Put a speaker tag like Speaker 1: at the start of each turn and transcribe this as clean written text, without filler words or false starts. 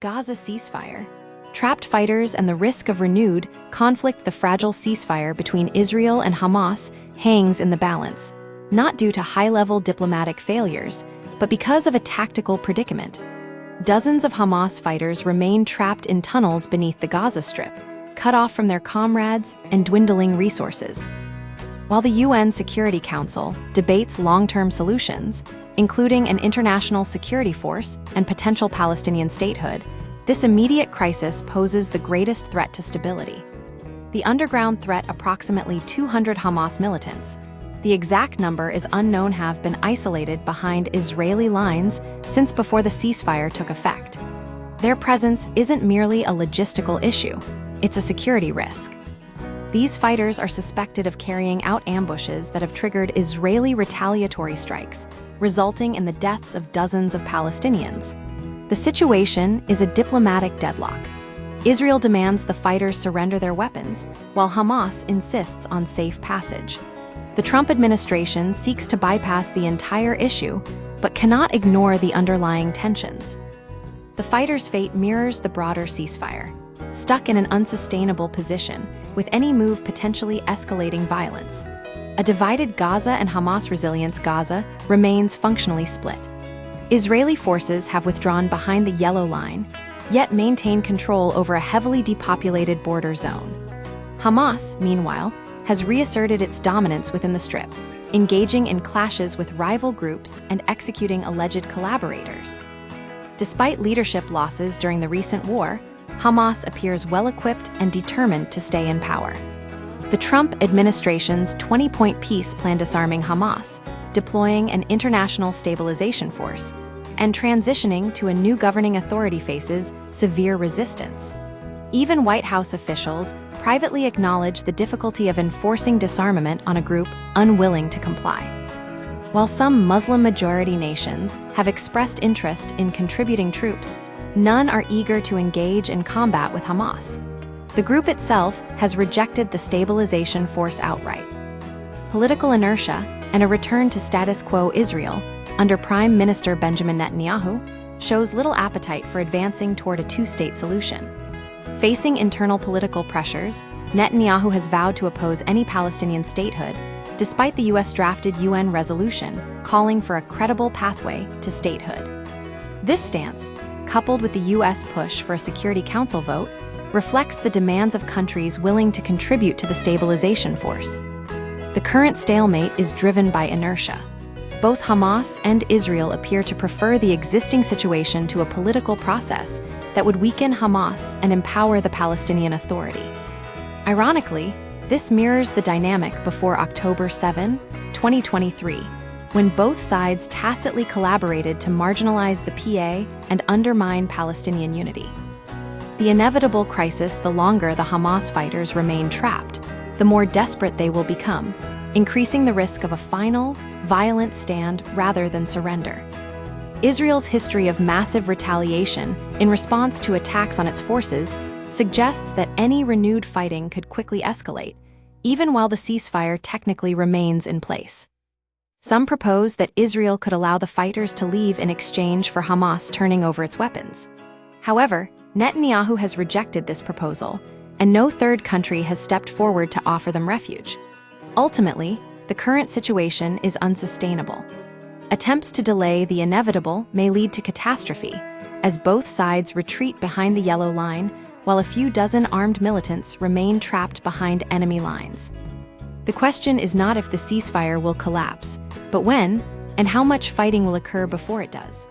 Speaker 1: Gaza ceasefire. Trapped fighters and the risk of renewed conflict. The fragile ceasefire between Israel and Hamas hangs in the balance, not due to high-level diplomatic failures, but because of a tactical predicament. Dozens of Hamas fighters remain trapped in tunnels beneath the Gaza Strip, cut off from their comrades and dwindling resources. While the UN Security Council debates long-term solutions, including an international security force and potential Palestinian statehood, this immediate crisis poses the greatest threat to stability. The underground threat, approximately 200 Hamas militants, the exact number is unknown, have been isolated behind Israeli lines since before the ceasefire took effect. Their presence isn't merely a logistical issue, it's a security risk. These fighters are suspected of carrying out ambushes that have triggered Israeli retaliatory strikes, resulting in the deaths of dozens of Palestinians. The situation is a diplomatic deadlock. Israel demands the fighters surrender their weapons, while Hamas insists on safe passage. The Trump administration seeks to bypass the entire issue, but cannot ignore the underlying tensions. The fighters' fate mirrors the broader ceasefire, stuck in an unsustainable position, with any move potentially escalating violence. A divided Gaza and Hamas resilience. Gaza remains functionally split. Israeli forces have withdrawn behind the yellow line, yet maintain control over a heavily depopulated border zone. Hamas, meanwhile, has reasserted its dominance within the Strip, engaging in clashes with rival groups and executing alleged collaborators. Despite leadership losses during the recent war, Hamas appears well-equipped and determined to stay in power. The Trump administration's 20-point peace plan disarming Hamas, deploying an international stabilization force, and transitioning to a new governing authority faces severe resistance. Even White House officials privately acknowledge the difficulty of enforcing disarmament on a group unwilling to comply. While some Muslim-majority nations have expressed interest in contributing troops, none are eager to engage in combat with Hamas. The group itself has rejected the stabilization force outright. Political inertia and a return to status quo Israel, under Prime Minister Benjamin Netanyahu, shows little appetite for advancing toward a two-state solution. Facing internal political pressures, Netanyahu has vowed to oppose any Palestinian statehood, despite the US-drafted UN resolution calling for a credible pathway to statehood. This stance, coupled with the US push for a Security Council vote, reflects the demands of countries willing to contribute to the stabilization force. The current stalemate is driven by inertia. Both Hamas and Israel appear to prefer the existing situation to a political process that would weaken Hamas and empower the Palestinian Authority. Ironically, this mirrors the dynamic before October 7, 2023, when both sides tacitly collaborated to marginalize the PA and undermine Palestinian unity. The inevitable crisis: the longer the Hamas fighters remain trapped, the more desperate they will become, increasing the risk of a final, violent stand rather than surrender. Israel's history of massive retaliation in response to attacks on its forces suggests that any renewed fighting could quickly escalate, even while the ceasefire technically remains in place. Some propose that Israel could allow the fighters to leave in exchange for Hamas turning over its weapons. However, Netanyahu has rejected this proposal, and no third country has stepped forward to offer them refuge. Ultimately, the current situation is unsustainable. Attempts to delay the inevitable may lead to catastrophe, as both sides retreat behind the yellow line, while a few dozen armed militants remain trapped behind enemy lines. The question is not if the ceasefire will collapse, but when and how much fighting will occur before it does.